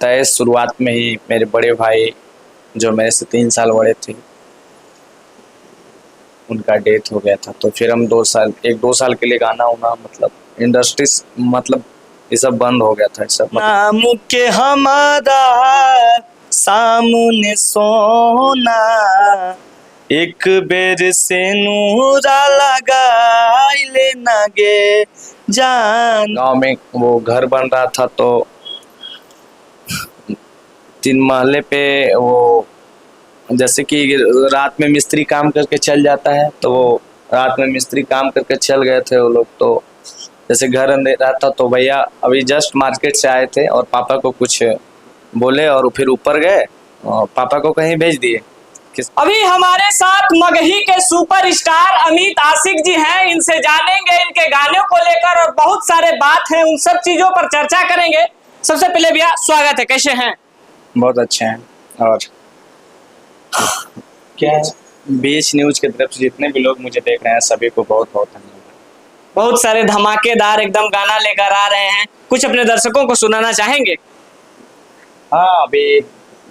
तय शुरुआत में ही मेरे बड़े भाई जो मेरे से 3 साल बड़े थे उनका डेथ हो गया था। तो फिर हम 2 साल 1-2 साल के लिए गाना उना मतलब इंडस्ट्री मतलब ये सब बंद हो गया था। ये सब नाम के हमारा सामने सोना एक बेर से नूरा लगाई लेना गे जान। गांव में वो घर बन रहा था तो 3 महले पे वो जैसे कि रात में मिस्त्री काम करके चल जाता है तो वो रात में मिस्त्री काम करके चल गए थे वो लोग। तो जैसे घर अंधेरा था तो भैया अभी जस्ट मार्केट से आए थे और पापा को कुछ बोले और फिर ऊपर गए और पापा को कहीं भेज दिए। अभी हमारे साथ मगही के सुपरस्टार अमित आशिक जी हैं, इनसे जानेंगे इनके गानों को लेकर और बहुत सारे बात हैं, उन सब चीजों पर चर्चा करेंगे। सबसे पहले भैया स्वागत है, कैसे हैं? बहुत अच्छे हैं। और क्या बीच न्यूज की तरफ से जितने भी लोग मुझे देख रहे हैं सभी को बहुत बहुत धन्यवाद। बहुत सारे धमाकेदार एकदम गाना लेकर आ रहे हैं, कुछ अपने दर्शकों को सुनाना चाहेंगे? हाँ, अभी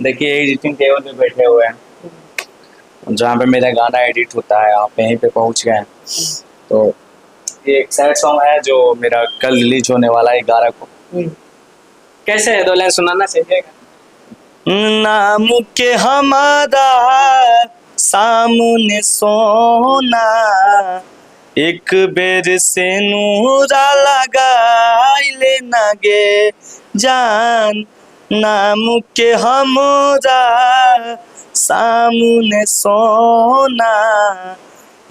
देखिए एडिटिंग टेबल पे बैठे हुए हैं जहाँ पे मेरा गाना एडिट होता है, आप यहीं पे पहुँच गए हैं। तो ये एक सैड सॉन्ग है जो मेरा कल रिलीज होने वाला है 11 को। कैसे है, 2 लाइन सुनाना चाहिएगा? नाम के हमारा सामने सोना एक बेर से नूरा लगाई लेना गे जान। नाम के हमारा सामने सोना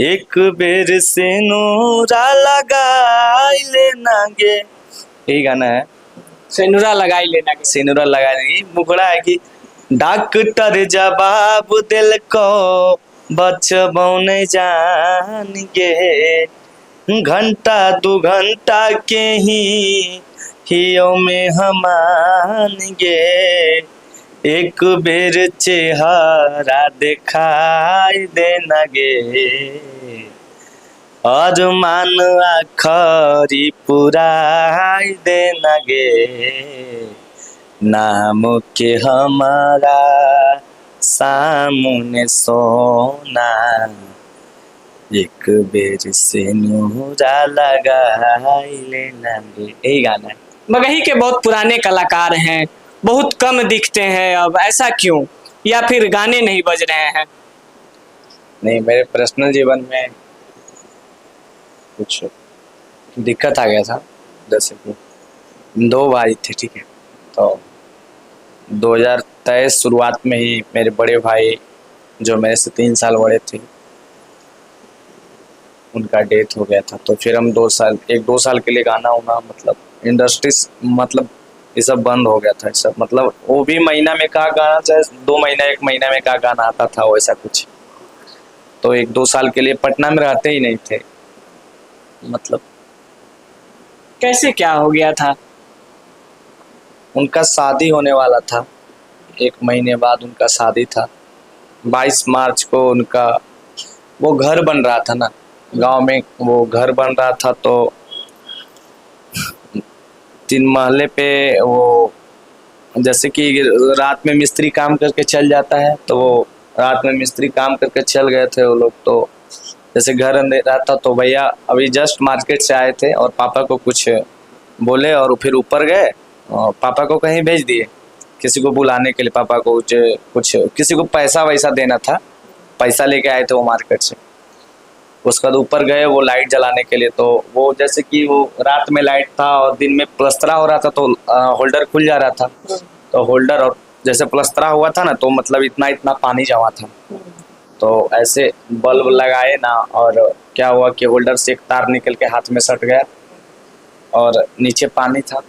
एक बेर से नूरा लगाई लेना गे। यही गाना है, सेनुरा लगाई लेना गे। सिनुरा लगाने मुखड़ा है कि डॉक्टर जवाब दिल को बचबौ नहीं जान गे, घंटा 2 घंटा के हियो में हमान गे, एक बेर चेहरा दिखाई देना गे, और मान आखरी पुराई देना गे। नाम के हमारा सामने सोना एक बेर से नूरा लगाई लेना गे। यही गाना है। मगही के बहुत पुराने कलाकार हैं, बहुत कम दिखते हैं, अब ऐसा क्यों, या फिर गाने नहीं बज रहे हैं? नहीं, मेरे पर्सनल जीवन में कुछ दिक्कत आ गया था। जैसे कि 2 भाई थे, ठीक है। तो 2023 शुरुआत में ही मेरे बड़े भाई जो मेरे से 3 साल बड़े थे उनका डेथ हो गया था। तो फिर हम 1-2 साल के लिए गाना उना मतलब इंडस्ट्री मतलब ये सब बंद हो गया था। ये सब मतलब वो भी महीना में का गाना, चाहे 2 महीना 1 महीना में का गाना आता था वैसा कुछ। तो 1-2 साल के लिए पटना में रहते ही नहीं थे। मतलब कैसे क्या हो गया था? उनका शादी होने वाला था, 1 महीने बाद उनका शादी था। 22 मार्च को उनका वो घर बन रहा था ना, गांव में वो घर बन रहा था। तो 3 महले पे वो जैसे कि रात में मिस्त्री काम करके चल जाता है तो वो रात में मिस्त्री काम करके चल गए थे वो लोग। तो जैसे घर अंधेरा था तो भैया अभी जस्ट मार्केट से आए थे और पापा को कुछ बोले और फिर ऊपर गए और पापा को कहीं भेज दिए किसी को बुलाने के लिए। पापा को कुछ किसी को पैसा वैसा देना था, पैसा लेके आए थे वो मार्केट से। उसके बाद ऊपर गए वो लाइट जलाने के लिए। तो वो जैसे कि वो रात में लाइट था और दिन में प्लस्तरा हो रहा था तो होल्डर खुल जा रहा था। तो होल्डर और जैसे प्लस्तरा हुआ था ना तो मतलब इतना पानी जमा था। तो ऐसे बल्ब लगाए ना और क्या हुआ कि होल्डर से एक तार निकल के हाथ में सट गया और नीचे पानी था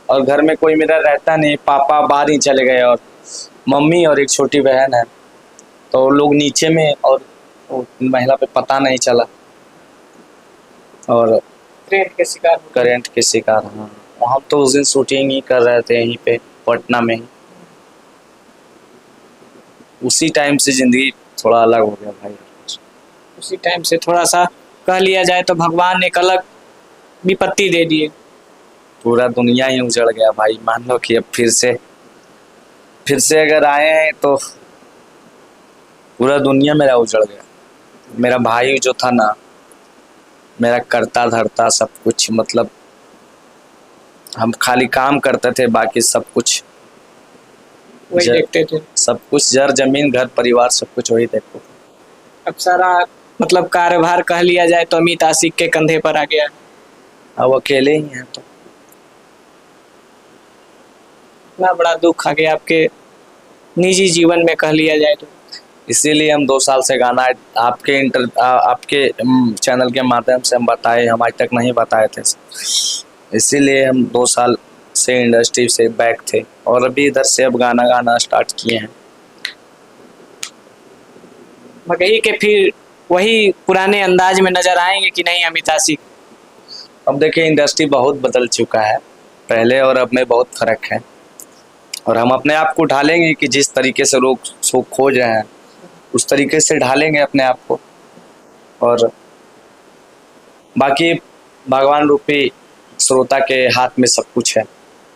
और घर में कोई मेरा रहता नहीं, पापा बाहर ही चले गए और मम्मी और एक छोटी बहन है। तो लोग नीचे में और महिला पे पता नहीं चला और करंट के शिकार। हाँ, हम तो उस दिन शूटिंग ही कर रहे थे यहीं पे पटना में ही। उसी टाइम से जिंदगी थोड़ा अलग हो गया भाई। उसी टाइम से थोड़ा सा कह लिया जाए तो भगवान ने एक अलग विपत्ति दे दिए। पूरा दुनिया ही उजड़ गया भाई। मान लो कि अब फिर से फिर से अगर आए हैं तो पूरा दुनिया मेरा उजड़ गया। मेरा भाई जो था ना, मेरा करता धरता सब कुछ, मतलब हम खाली काम करते थे, बाकी सब कुछ वही देखते थे। सब कुछ जर जमीन घर परिवार सब कुछ वही देखते थे। अब सारा मतलब कार्यभार कह लिया जाए तो अमित आशिक के कंधे पर आ गया है। अब अकेले ही हैं तो इतना बड़ा दुख आ गया आपके निजी जीवन में कह लिया जाए तो। इसीलिए हम 2 साल से गाना आपके चैनल के माध्यम से हम बताए, हम आज तक नहीं बताए थे। इसीलिए हम 2 साल से इंडस्ट्री से बैक थे और अभी इधर से अब गाना गाना स्टार्ट किए हैं। मगही के फिर वही पुराने अंदाज में नजर आएंगे कि नहीं अमित आशिक? अब देखिए, इंडस्ट्री बहुत बदल चुका है, पहले और अब में बहुत फर्क है, और हम अपने आप को ढालेंगे कि जिस तरीके से लोग शो खोज रहे हैं उस तरीके से ढालेंगे अपने आप को। और बाकी भगवान रूपी श्रोता के हाथ में सब कुछ है।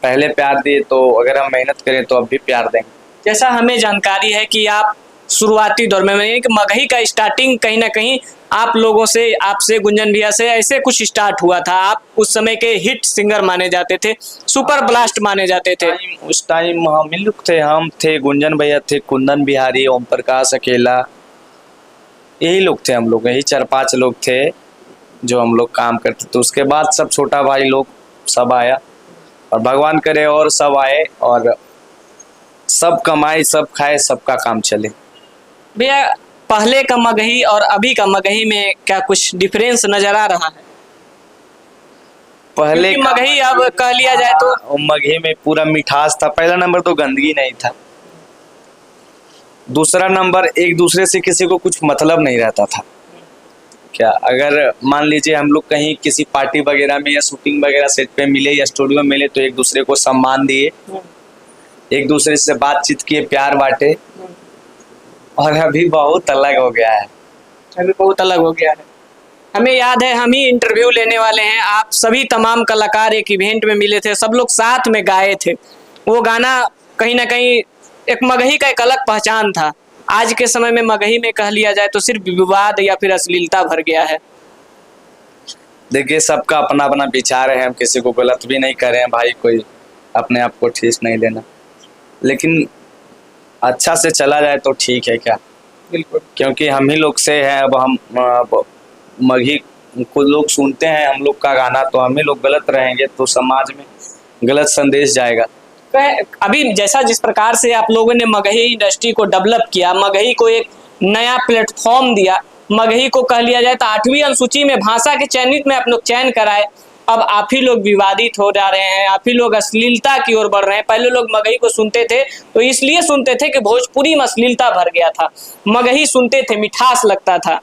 पहले प्यार दिए तो अगर हम मेहनत करें तो अब भी प्यार देंगे। जैसा हमें जानकारी है कि आप शुरुआती दौर में मगही का स्टार्टिंग कहीं ना कहीं आप लोगों से, आपसे, गुंजन भैया से ऐसे कुछ स्टार्ट हुआ था। आप उस समय के हिट सिंगर माने जाते थे, सुपर ब्लास्ट माने जाते थे। उस टाइम हम ही लोग थे, हम थे, गुंजन भैया थे, कुंदन बिहारी, ओम प्रकाश अकेला, यही लोग थे। हम लोग यही 4-5 लोग थे जो हम लोग काम करते थे। उसके बाद सब छोटा भाई लोग सब आया, और भगवान करे और सब आए और सब कमाए, सब खाए, सबका काम चले। भैया पहले का मगही और अभी का मगही में क्या कुछ डिफरेंस नजर आ रहा है? पहले क्योंकि मगही अब कह लिया जाए तो मगही में पूरा मिठास था। पहला नंबर तो गंदगी नहीं था, दूसरा नंबर एक दूसरे से किसी को कुछ मतलब नहीं रहता था। क्या अगर मान लीजिए हम लोग कहीं किसी पार्टी वगैरह में या शूटिंग वगैरह सेट पे मिले या स्टूडियो में मिले तो एक दूसरे को सम्मान दिए, एक दूसरे से बातचीत किए, प्यार बांटे। और अभी बहुत अलग हो गया है, अभी बहुत अलग हो गया है। हमें याद है हम ही इंटरव्यू लेने वाले हैं, आप सभी तमाम कलाकार एक इवेंट में मिले थे, सब लोग साथ में गाए थे। वो गाना कहीं ना कहीं एक मगही का एक अलग पहचान था। आज के समय में मगही में कह लिया जाए तो सिर्फ विवाद या फिर अश्लीलता भर गया है। देखिए, सबका अपना अपना विचार है, हम किसी को गलत भी नहीं कर रहे हैं भाई, कोई अपने आप को ठेस नहीं लेना, लेकिन अच्छा से चला जाए तो ठीक है। क्या बिल्कुल, क्योंकि हम ही लोग से हैं, अब हम मगही को लोग सुनते हैं हम लोग का गाना, तो हम ही लोग गलत रहेंगे तो समाज में गलत संदेश जाएगा। अभी जैसा जिस प्रकार से आप लोगों ने मगही इंडस्ट्री को डेवलप किया, मगही को एक नया प्लेटफॉर्म दिया, मगही को कह लिया जाए तो 8वीं अनुसूची में भाषा के चयनित में आप लोग चयन कराए। अब आप ही लोग विवादित हो जा रहे हैं, आप ही लोग अश्लीलता की ओर बढ़ रहे हैं। पहले लोग मगही को सुनते थे तो इसलिए सुनते थे कि भोजपुरी में अश्लीलता भर गया था, मगही सुनते थे मिठास लगता था।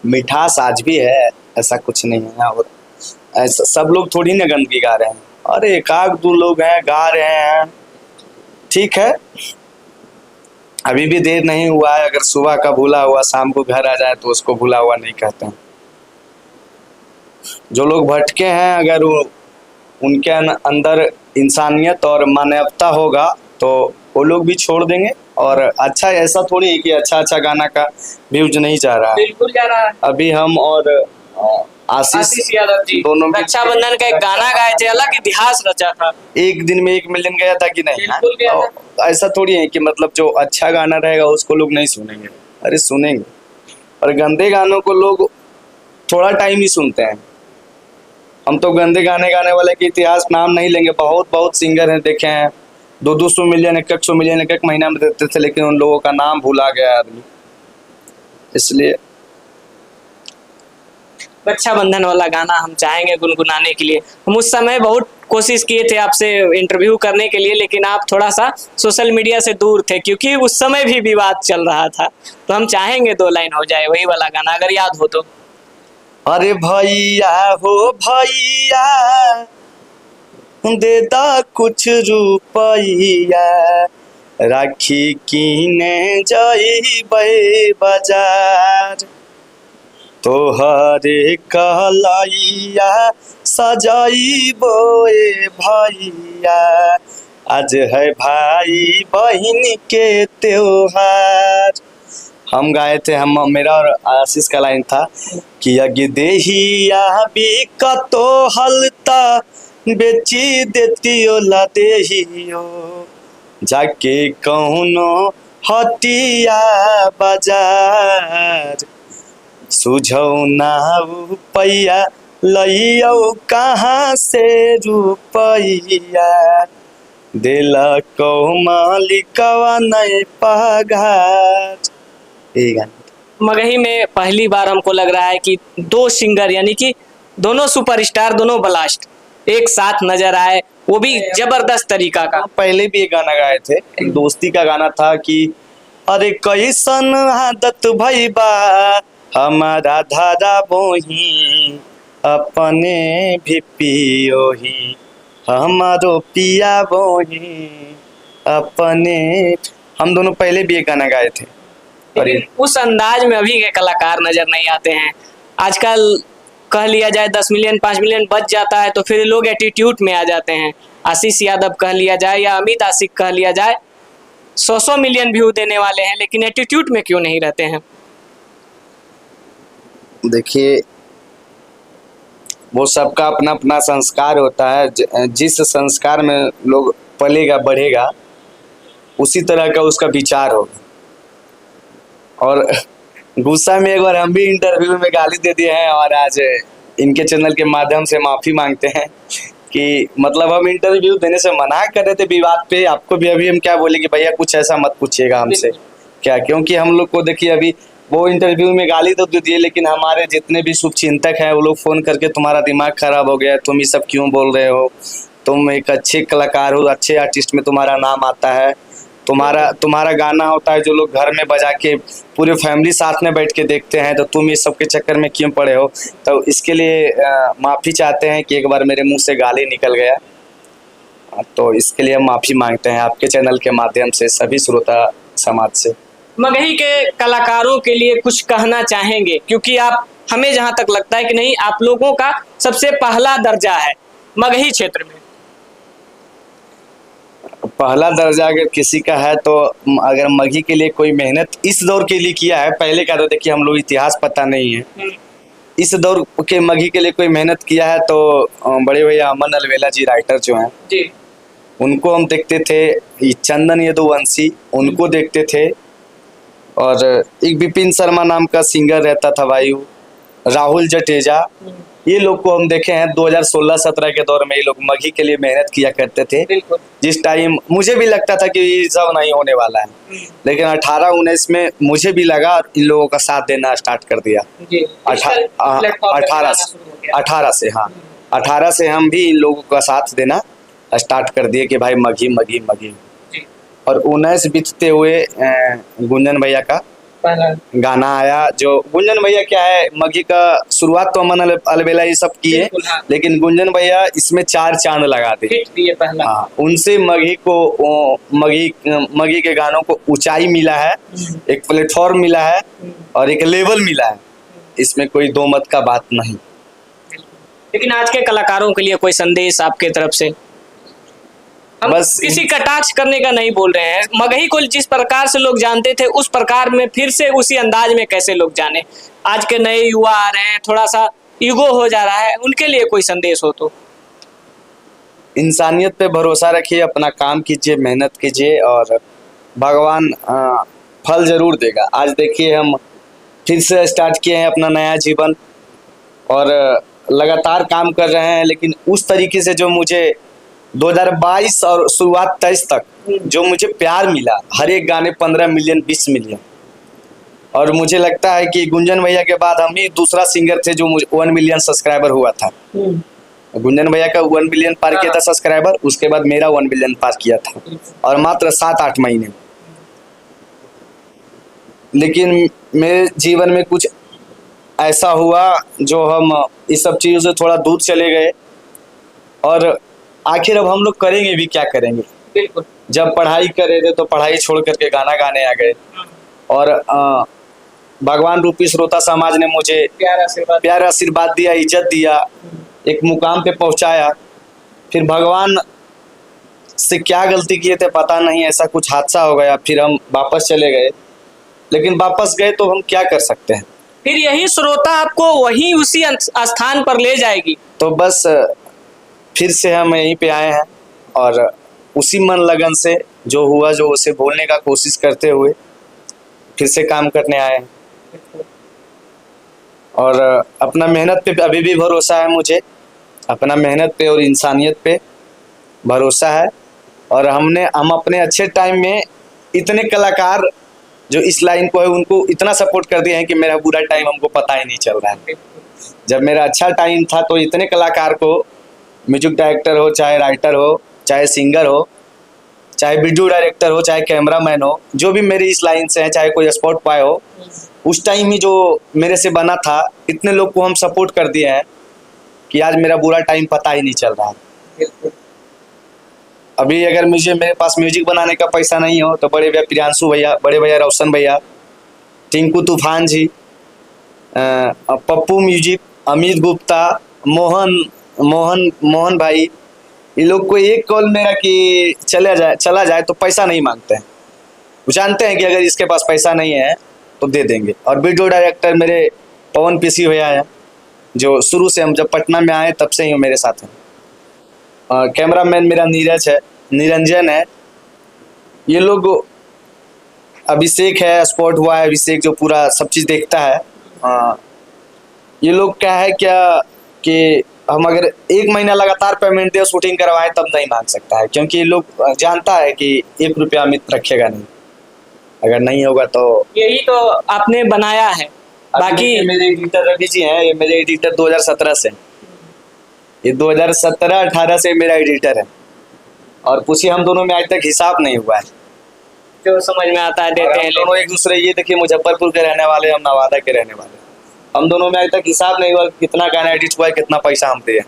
मिठास आज भी है, ऐसा कुछ नहीं है। और ऐसा सब लोग थोड़ी ना गंदगी गा रहे हैं, अरे एक आध दो लोग हैं गा रहे हैं, ठीक है। अभी भी देर नहीं हुआ है, अगर सुबह का भूला हुआ शाम को घर आ जाए तो उसको भूला हुआ नहीं कहते हैं। जो लोग भटके हैं, अगर उनके अंदर इंसानियत और मानवता होगा तो वो लोग भी छोड़ देंगे। और अच्छा, ऐसा थोड़ी है कि अच्छा गाना का व्यूज नहीं जा रहा है, बिल्कुल जा रहा है। अभी हम और आशीष यादव जी दोनों रक्षाबंधन का एक गाना गाए थे, अलग इतिहास रचा था। एक दिन में 1 मिलियन गया था कि नहीं? बिल्कुल गया था। ऐसा थोड़ी है कि मतलब जो अच्छा गाना रहेगा उसको लोग नहीं सुनेंगे, अरे सुनेंगे। और गंदे गानों को लोग थोड़ा टाइम ही सुनते हैं। हम तो गंदे गाने गाने वाले के इतिहास नाम नहीं लेंगे, बहुत सिंगर हैं देखे हैं, 200 मिलियन 100 मिलियन एक महीना में देते थे, लेकिन उन लोगों का नाम भूला गया आदमी। इसलिए रक्षाबंधन वाला गाना हम चाहेंगे गुनगुनाने के लिए। हम उस समय बहुत कोशिश किए थे आपसे इंटरव्यू करने के लिए, लेकिन आप थोड़ा सा सोशल मीडिया से दूर थे क्योंकि उस समय भी विवाद चल रहा था। तो हम चाहेंगे 2 लाइन हो जाए वही वाला गाना, अगर याद हो तो। अरे भैया हो भैया, देता कुछ रुपैया, राखी कीने जइबै बाजार, तोहरे कहलैया सजाई बोए भैया, आज है भाई बहन के त्योहार। हम गाए थे, हम मेरा और आशीष का लाइन था कि अग देहिया बिकतो हलता बेची देतियो ला देहियो, जाके कौनो हटिया बाजार, सुझौ ना रुपैया लइयो कहाँ से रुपैया, दिला को मालिकवा नहीं पगार। यही गाना। मगही में पहली बार हमको लग रहा है कि दो सिंगर यानी कि दोनों सुपरस्टार, दोनों ब्लास्ट एक साथ नजर आए, वो भी जबरदस्त तरीका का। पहले भी एक गाना गाए थे, एक दोस्ती का गाना था कि अरे कैसन आदत भई बा हमारा धारा बोही, अपने भी पियो ही हमारो पिया बोही अपने। हम दोनों पहले भी एक गाना गाए थे। लेकिन उस अंदाज में अभी के कलाकार नजर नहीं आते हैं। आजकल कह लिया जाए 10 मिलियन 5 मिलियन बच जाता है तो फिर लोग एटीट्यूड में आ जाते हैं। आशीष यादव कह लिया जाए या अमित आशिक कह लिया जाए, 100 मिलियन व्यू देने वाले हैं, लेकिन एटीट्यूड में क्यों नहीं रहते हैं? देखिए, वो सबका अपना अपना संस्कार होता है। जिस संस्कार में लोग पलेगा बढ़ेगा उसी तरह का उसका विचार होगा। और गुस्सा में एक बार हम भी इंटरव्यू में गाली दे दिए हैं और आज इनके चैनल के माध्यम से माफी मांगते हैं कि मतलब हम इंटरव्यू देने से मना कर रहे थे विवाद पे। आपको भी अभी हम क्या बोले कि भैया कुछ ऐसा मत पूछिएगा हमसे क्या, क्योंकि हम लोग को देखिए अभी वो इंटरव्यू में गाली तो दे दिए, लेकिन हमारे जितने भी शुभचिंतक हैं वो लोग फोन करके तुम्हारा दिमाग खराब हो गया, तुम ये सब क्यों बोल रहे हो, तुम एक अच्छे कलाकार हो, अच्छे आर्टिस्ट में तुम्हारा नाम आता है, तुम्हारा गाना होता है जो लोग घर में बजा के पूरे फैमिली साथ में बैठ के देखते हैं, तो तुम इस सब के चक्कर में क्यों पड़े हो। तो इसके लिए माफ़ी चाहते हैं कि एक बार मेरे मुंह से गाली निकल गया, तो इसके लिए हम माफ़ी मांगते हैं आपके चैनल के माध्यम से सभी श्रोता समाज से। मगही के कलाकारों के लिए कुछ कहना चाहेंगे, क्योंकि आप, हमें जहां तक लगता है कि नहीं, आप लोगों का सबसे पहला दर्जा है मगही क्षेत्र में। पहला दर्जा अगर किसी का है तो अगर मगही के लिए कोई मेहनत इस दौर के लिए किया है, पहले का तो देखिए हम लोग इतिहास पता नहीं है, इस दौर के मगही के लिए कोई मेहनत किया है तो बड़े भैया अमन अलवेला जी राइटर जो हैं जी, उनको हम देखते थे, चंदन यदुवंशी उनको देखते थे, और एक विपिन शर्मा नाम का सिंगर रहता था वायु, राहुल जटेजा, ये लोग को हम देखे हैं 2016-17 के दौर में ये लोग मगही के लिए मेहनत किया करते थे। जिस टाइम मुझे भी लगता था कि ये सब नहीं होने वाला है, लेकिन 18-19 में मुझे भी लगा और इन लोगों का साथ देना स्टार्ट कर दिया। 18 से हम भी इन लोगों का साथ देना स्टार्ट कर दिए कि भाई मगही मगही मगही। और 19 बीतते हुए गुंजन भैया का गाना आया, जो गुंजन भैया क्या है, मगही का शुरुआत तो अमन अलवेला ये सब किए, लेकिन गुंजन भैया इसमें 4 चांद लगा दिए। हाँ, उनसे मगही के गानों को ऊंचाई मिला है, एक प्लेटफॉर्म मिला है और एक लेवल मिला है, इसमें कोई दो मत का बात नहीं। लेकिन आज के कलाकारों के लिए कोई संदेश आपके तरफ से? हम बस किसी कटाक्ष करने का नहीं बोल रहे हैं, मगही को जिस प्रकार से लोग जानते थे उस प्रकार में फिर से उसी अंदाज में कैसे लोग जाने। आज के नए युवा आ रहे हैं, थोड़ा सा ईगो हो जा रहा है, उनके लिए कोई संदेश हो तो? इंसानियत पे भरोसा रखिए, अपना काम कीजिए, मेहनत कीजिए और भगवान फल जरूर देगा। आज देखिए हम फिर से स्टार्ट किए हैं अपना नया जीवन और लगातार काम कर रहे हैं, लेकिन उस तरीके से जो मुझे 2022 और शुरुआत 23 तक जो मुझे प्यार मिला, हर एक गाने 15 मिलियन 20 मिलियन, और मुझे लगता है कि गुंजन भैया के बाद हम ही दूसरा सिंगर थे जो मुझे 1 मिलियन सब्सक्राइबर हुआ था। गुंजन भैया का 1 मिलियन पार किया था सब्सक्राइबर, उसके बाद मेरा 1 मिलियन पार किया था, और मात्र 7-8 महीने। लेकिन मेरे जीवन में कुछ ऐसा हुआ जो हम इस सब चीज़ों से थोड़ा दूर चले गए, और आखिर अब हम लोग करेंगे भी क्या करेंगे। बिल्कुल, जब पढ़ाई कर रहे थे तो पढ़ाई छोड़ करके गाना गाने आ गए, और भगवान रूपी श्रोता समाज ने मुझे प्यार आशीर्वाद दिया, इज्जत दिया, एक मुकाम पे पहुंचाया। फिर भगवान से क्या गलती किए थे पता नहीं, ऐसा कुछ हादसा हो गया, फिर हम वापस चले गए। लेकिन वापस गए तो हम क्या कर सकते हैं। फिर यही श्रोता आपको वही उसी स्थान पर ले जाएगी। तो बस फिर से हम यहीं पे आए हैं और उसी मन लगन से जो हुआ जो उसे भूलने का कोशिश करते हुए फिर से काम करने आए हैं। और अपना मेहनत पे अभी भी भरोसा है मुझे, अपना मेहनत पे और इंसानियत पे भरोसा है। और हम अपने अच्छे टाइम में इतने कलाकार जो इस लाइन को है उनको इतना सपोर्ट कर दिए हैं कि मेरा बुरा टाइम हमको पता ही नहीं चल रहा है। जब मेरा अच्छा टाइम था तो इतने कलाकार को, म्यूजिक डायरेक्टर हो, चाहे राइटर हो, चाहे सिंगर हो, चाहे वीडियो डायरेक्टर हो, चाहे कैमरामैन हो, जो भी मेरी इस लाइन से है, चाहे कोई स्पॉट बॉय हो, उस टाइम ही जो मेरे से बना था, इतने लोग को हम सपोर्ट कर दिए हैं कि आज मेरा बुरा टाइम पता ही नहीं चल रहा है। अभी अगर मेरे पास म्यूजिक बनाने का पैसा नहीं हो तो बड़े भैया प्रियांशु भैया, बड़े भैया रोशन भैया, टिंकू तूफान जी, पप्पू म्यूजिक, अमित गुप्ता, मोहन भाई, ये लोग को एक कॉल मेरा कि चला जाए तो पैसा नहीं मांगते हैं। वो जानते हैं कि अगर इसके पास पैसा नहीं है तो दे देंगे। और वीडियो डायरेक्टर मेरे पवन पीसी भैया है, जो शुरू से हम जब पटना में आए तब से ही मेरे साथ हैं। कैमरामैन मेरा निरंजन है। ये लोग, अभिषेक है, स्पॉट हुआ है अभिषेक, जो पूरा सब चीज़ देखता है। ये लोग क्या है कि हम अगर 1 महीना लगातार पेमेंट दे शूटिंग करवाएं तब नहीं मांग सकता है, क्योंकि ये लोग जानता है कि 1 रुपया अमित रखेगा नहीं, अगर नहीं होगा तो। यही तो आपने बनाया है। बाकी मेरे एडिटर रवि जी हैं, ये मेरे एडिटर 2017 से, ये 2017-18 से मेरा एडिटर है। और पूछिए हम दोनों में आज तक हिसाब नहीं हुआ है। जो समझ में आता है देते हैं। दोनों एक दूसरे, ये देखिए मुजफ्फरपुर के रहने वाले, हम नवादा के रहने वाले, हम दोनों में आज तक हिसाब नहीं हुआ कितना गाना एडिट हुआ है, कितना पैसा हम दिए।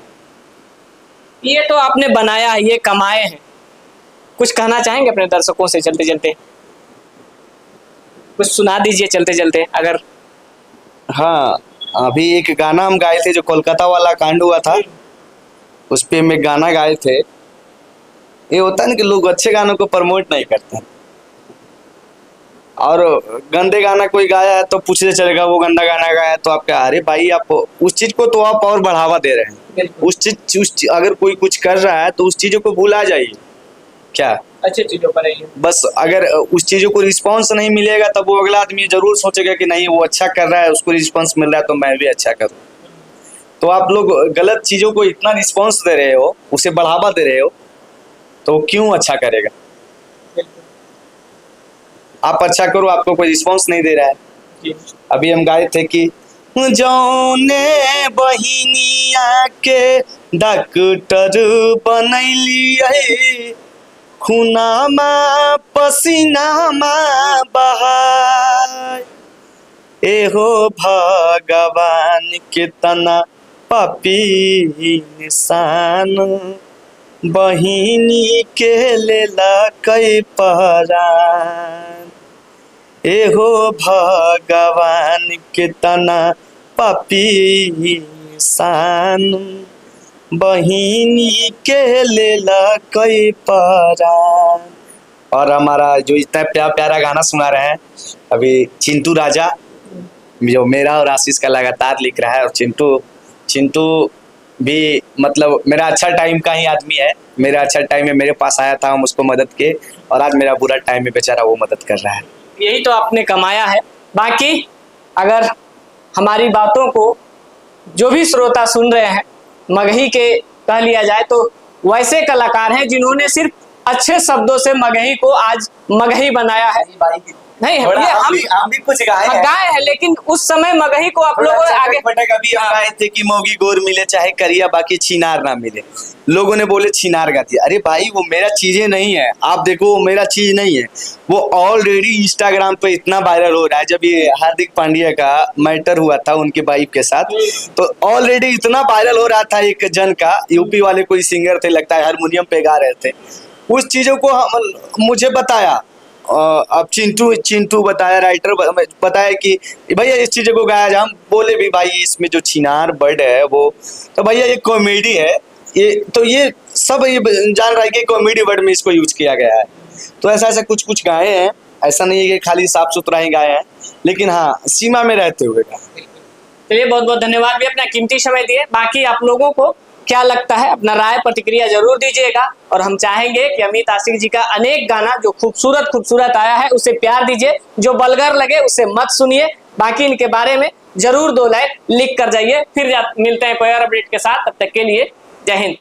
ये तो आपने बनाया है, ये कमाए हैं। कुछ कहना चाहेंगे अपने दर्शकों से चलते चलते? कुछ सुना दीजिए चलते चलते अगर। हाँ, अभी एक गाना हम गाए थे जो कोलकाता वाला कांड हुआ था, उस पे हम एक गाना गाए थे। ये होता है ना कि लोग अच्छे गानों को प्रमोट नहीं करते हैं, और गंदे गाना कोई गाया है तो पूछते चलेगा वो गंदा गाना गाया है, तो आप क्या, अरे भाई आप उस चीज को तो आप और बढ़ावा दे रहे हैं। उस चीज अगर कोई कुछ कर रहा है तो उस चीजों को भूला जाइए। क्या अच्छी चीजों पर आइए। बस अगर उस चीजों को रिस्पांस नहीं मिलेगा तब वो अगला आदमी जरूर सोचेगा कि नहीं वो अच्छा कर रहा है, उसको रिस्पांस मिल रहा है तो मैं भी अच्छा करूँ। तो आप लोग गलत चीजों को इतना रिस्पांस दे रहे हो, उसे बढ़ावा दे रहे हो, तो क्यों अच्छा करेगा। आप अच्छा करो, आपको कोई रिस्पांस नहीं दे रहा है। अभी हम गाए थे कि जौने बहिनिया के डॉक्टर बनैली, खुनामा पसीनामा बहाय, एहो भगवान कितना पापी इंसान, बहिनी के लेला कई पहरान, एहो भगवान कितना पापी इंसान, बहिनी के लेला कई पहरान। और हमारा जो इतना प्यारा गाना सुना रहे हैं अभी चिंटू राजा, जो मेरा और आशीष का लगातार लिख रहा है। और चिंटू भी मतलब मेरा अच्छा टाइम का ही आदमी है। मेरा अच्छा टाइम में मेरे पास आया था, हम उसको मदद के, और आज मेरा बुरा टाइम में बेचारा वो मदद कर रहा है। यही तो आपने कमाया है। बाकी अगर हमारी बातों को जो भी श्रोता सुन रहे हैं, मगही के कह लिया जाए तो वैसे कलाकार हैं जिन्होंने सिर्फ अच्छे शब्दों से मगही को आज मगही बनाया है। नहीं है हम भी कुछ गाए हैं, लेकिन उस समय मगही को आप लोगों ने आगे कभी गाए थे कि मोगी गोर मिले चाहे करिया बाकी छिनार ना मिले। लोगों ने बोले छिनार गा दिया। अरे भाई वो मेरा चीजें नहीं है, आप देखो वो मेरा चीज नहीं है। वो ऑलरेडी इंस्टाग्राम पे इतना वायरल हो रहा है। जब ये हार्दिक पांड्या का मैटर हुआ था उनके वाइफ के साथ, तो ऑलरेडी इतना वायरल हो रहा था। एक जन का, यूपी वाले कोई सिंगर थे लगता है, हारमोनियम पे गा रहे थे। उस चीजों को मुझे बताया अब चिंटू चिंटू बताया, राइटर बताया कि भैया इस चीज़ को गाया जाए। हम बोले भी भाई इसमें जो छिनार वर्ड है वो तो भैया ये कॉमेडी है, ये सब ये जान रहा है कि कॉमेडी वर्ड में इसको यूज किया गया है। तो ऐसा ऐसा कुछ कुछ गाए हैं, ऐसा नहीं है कि खाली साफ सुथरा ही गाए हैं, लेकिन हाँ सीमा में रहते हुए गाए। चलिए बहुत बहुत धन्यवाद भी, अपना कीमती समय दिए। बाकी आप लोगों को क्या लगता है, अपना राय प्रतिक्रिया जरूर दीजिएगा। और हम चाहेंगे कि अमित आशिक जी का अनेक गाना जो खूबसूरत खूबसूरत आया है उसे प्यार दीजिए, जो बलगर लगे उसे मत सुनिए। बाकी इनके बारे में जरूर 2 लाइन लिख कर जाइए। फिर मिलते हैं कोई और अपडेट के साथ, तब तक के लिए जय हिंद।